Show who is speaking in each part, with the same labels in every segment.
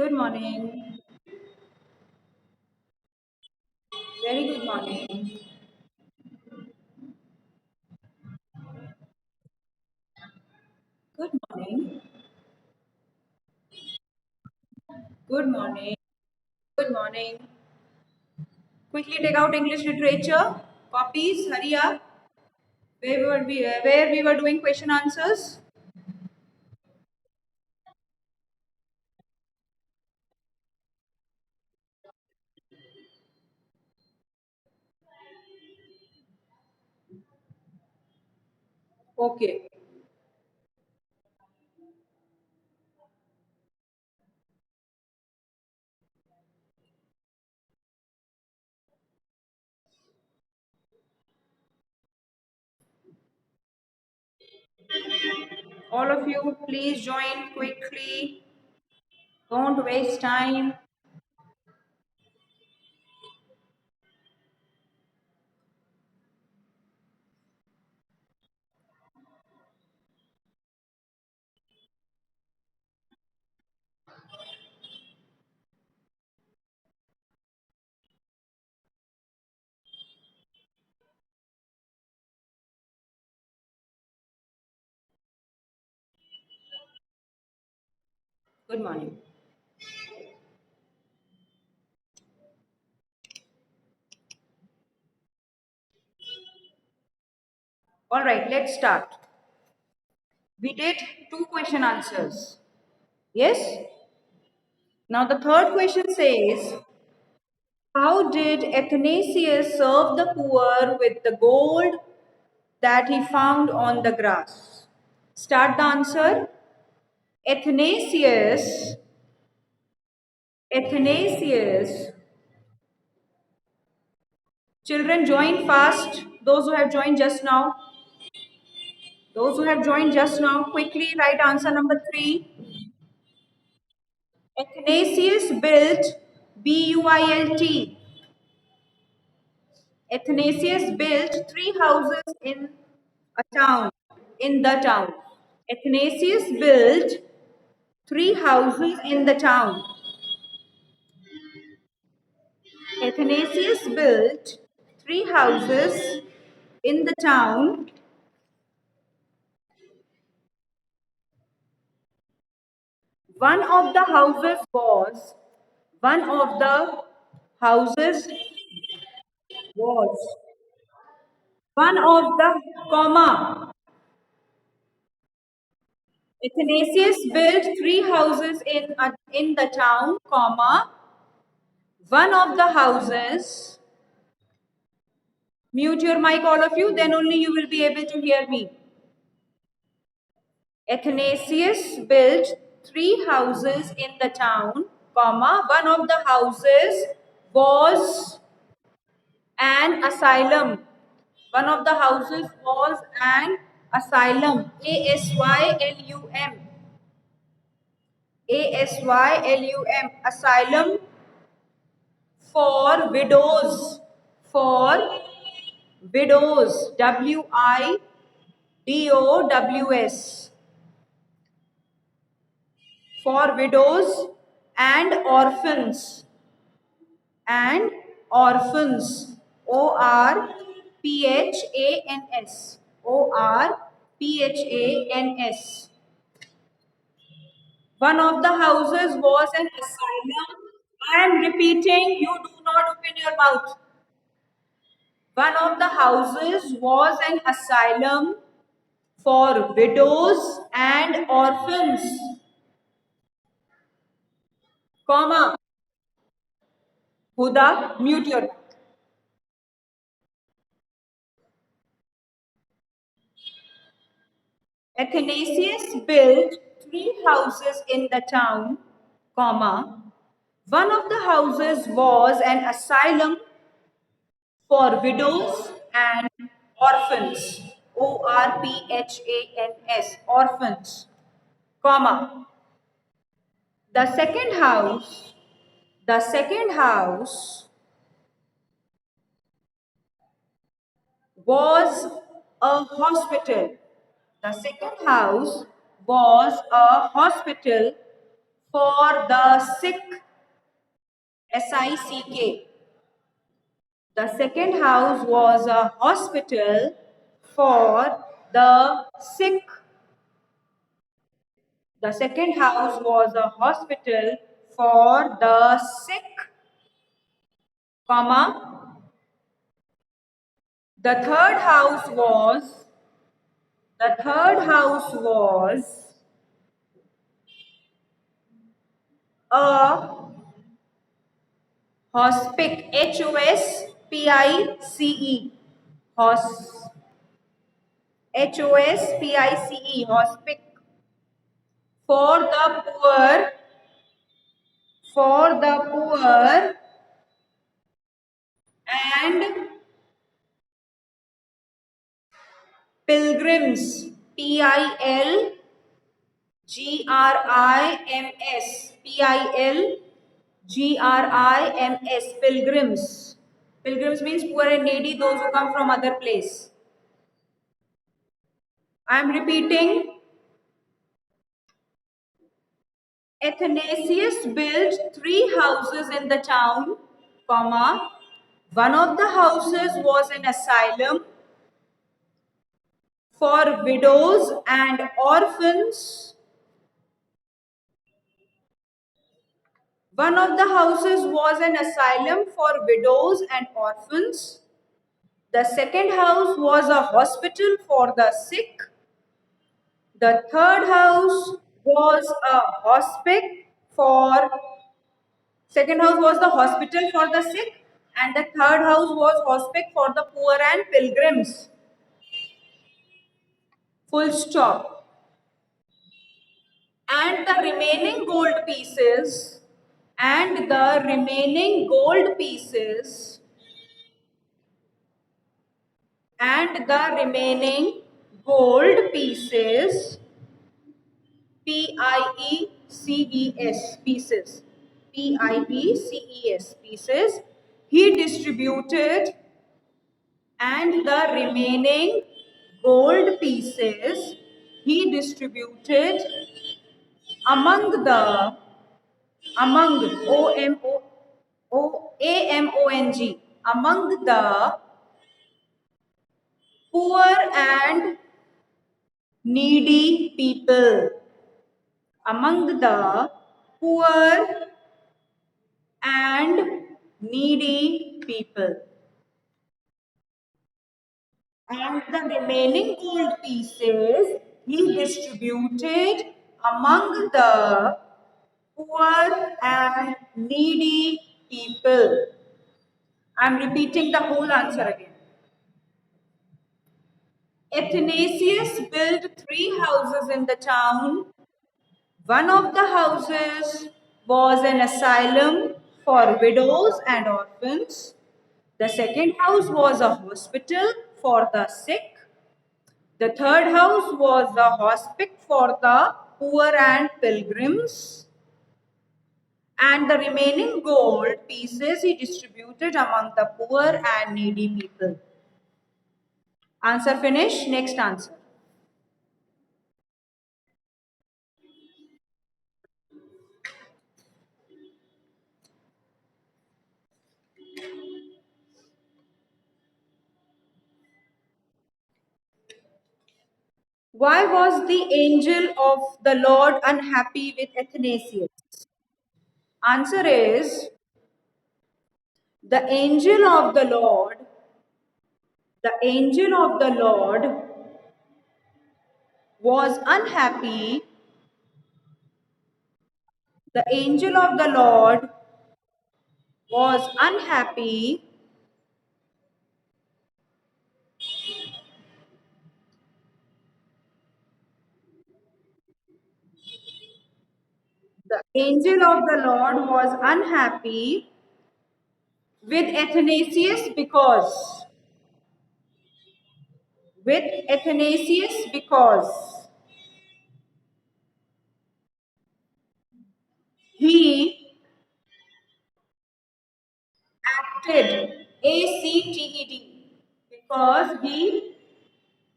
Speaker 1: Good morning. Very good morning. Good morning. Good morning. Good morning. Quickly take out English literature. Copies. Hurry up. Where we were doing question answers. Okay. All of you, please join quickly. Don't waste time. Good morning. All right. Let's start. We did two question answers. Yes. Now the third question says, how did Athanasius serve the poor with the gold that he found on the grass? Start the answer. Athanasius, Athanasius. Children, join fast. Those who have joined just now. Those who have joined just now, quickly write answer number 3. Athanasius built, B-U-I-L-T. Athanasius built 3 houses in a town, in the town. Athanasius built 3 houses in the town. Athanasius built 3 houses in the town. One of the houses was, one of the houses was, one of the, comma. Athanasius built 3 houses in the town, comma. One of the houses, mute your mic all of you, then only you will be able to hear me. Athanasius built 3 houses in the town, comma, one of the houses was an asylum. One of the houses was an asylum. A-S-Y-L-U-M. A-S-Y-L-U-M. Asylum for widows. For widows. W-I-D-O-W-S. For widows and orphans. And orphans. O-R-P-H-A-N-S. O-R-P-H-A-N-S. One of the houses was an asylum. I am repeating, you do not open your mouth. One of the houses was an asylum for widows and orphans, comma. Huda, mute your mouth. Athanasius built 3 houses in the town, comma. One of the houses was an asylum for widows and orphans, O-R-P-H-A-N-S, orphans, comma. The second house, the second house was a hospital. The second house was a hospital for the sick, SICK. The second house was a hospital for the sick. The second house was a hospital for the sick, comma. The third house was a hospice, HOSPICE, hos, HOSPICE, hospice for the poor, for the poor and pilgrims, PILGRIMS, pilgrims. Pilgrims means poor and needy, those who come from other place. I am repeating. Athanasius built 3 houses in the town, comma. One of the houses was an asylum for widows and orphans. One of the houses was an asylum for widows and orphans. The second house was a hospital for the sick. The third house was a hospice for, second house was the hospital for the sick, and the third house was hospice for the poor and pilgrims. Full stop. And the remaining gold pieces, and the remaining gold pieces, and the remaining gold pieces, PIECES, pieces, PIECES, pieces, he distributed, and the remaining gold pieces he distributed among the, among, AMONG, among the poor and needy people, among the poor and needy people. And the remaining gold pieces he distributed among the poor and needy people. I am repeating the whole answer again. Athanasius built 3 houses in the town. One of the houses was an asylum for widows and orphans. The second house was a hospital for the sick. The third house was a hospice for the poor and pilgrims. And the remaining gold pieces he distributed among the poor and needy people. Answer finished. Next answer. Why was the angel of the Lord unhappy with Athanasius? Answer is, the angel of the Lord, the angel of the Lord was unhappy. The angel of the Lord was unhappy the angel of the Lord was unhappy with Athanasius because he acted, ACTED, because he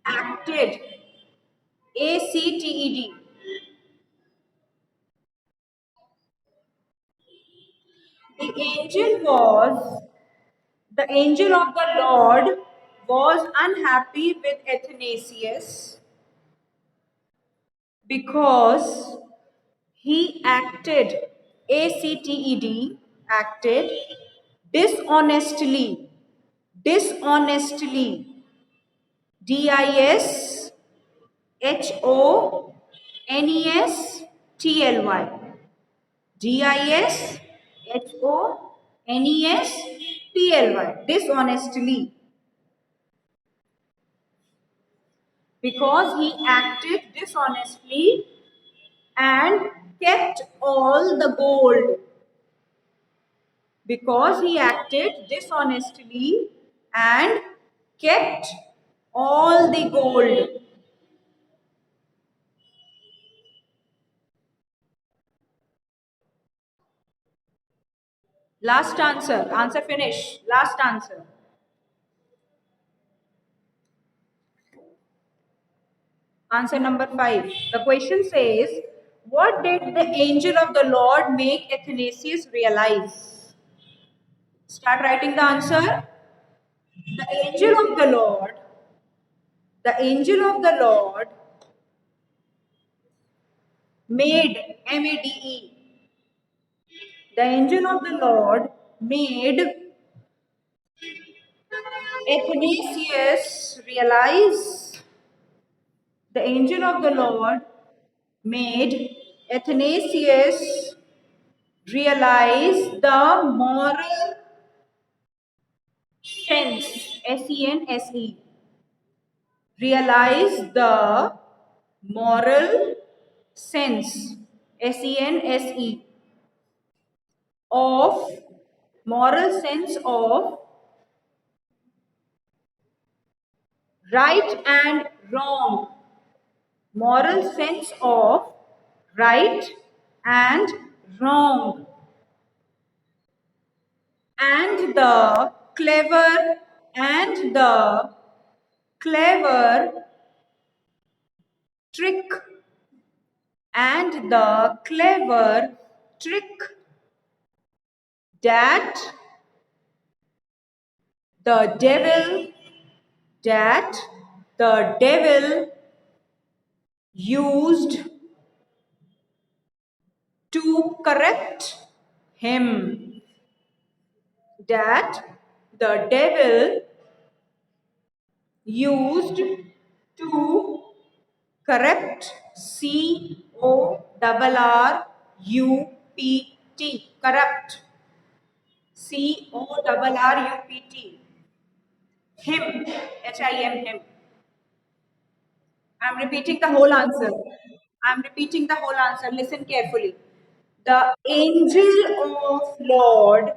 Speaker 1: acted, ACTED, The angel was, the angel of the Lord was unhappy with Athanasius because he acted, acted dishonestly, dishonestly, Dishonestly, Dishonestly, dishonestly, because he acted dishonestly and kept all the gold. Because he acted dishonestly and kept all the gold. Last answer. Answer finish. Last answer. Answer number 5. The question says, what did the angel of the Lord make Athanasius realize? Start writing the answer. The angel of the Lord, the angel of the Lord made, M-A-D-E, the angel of the Lord made Athanasius realize, the angel of the Lord made Athanasius realize the moral sense, S-E-N-S-E, realize the moral sense, S-E-N-S-E, of, moral sense of right and wrong, moral sense of right and wrong, and the clever, and the clever trick, and the clever trick that the devil, that the devil used to correct him, that the devil used to correct, C-O-R-R-U-P-T, corrupt, C-O-R-R-U-P-T, him, H-I-M, him. I'm repeating the whole answer. I'm repeating the whole answer. Listen carefully. The angel of Lord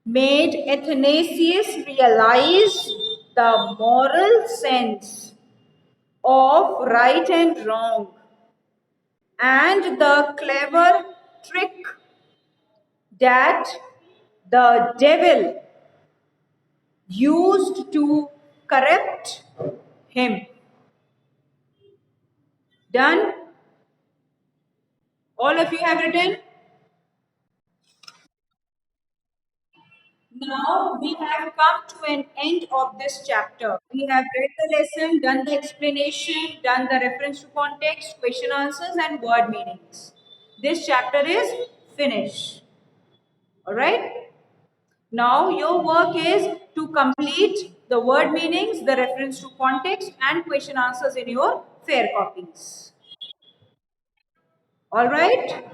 Speaker 1: made Athanasius realize the moral sense of right and wrong and the clever trick that the devil used to correct him. Done? All of you have written? Now we have come to an end of this chapter. We have read the lesson, done the explanation, done the reference to context, question answers, and word meanings. This chapter is finished. Alright? Now your work is to complete the word meanings, the reference to context, and question answers in your fair copies. Alright?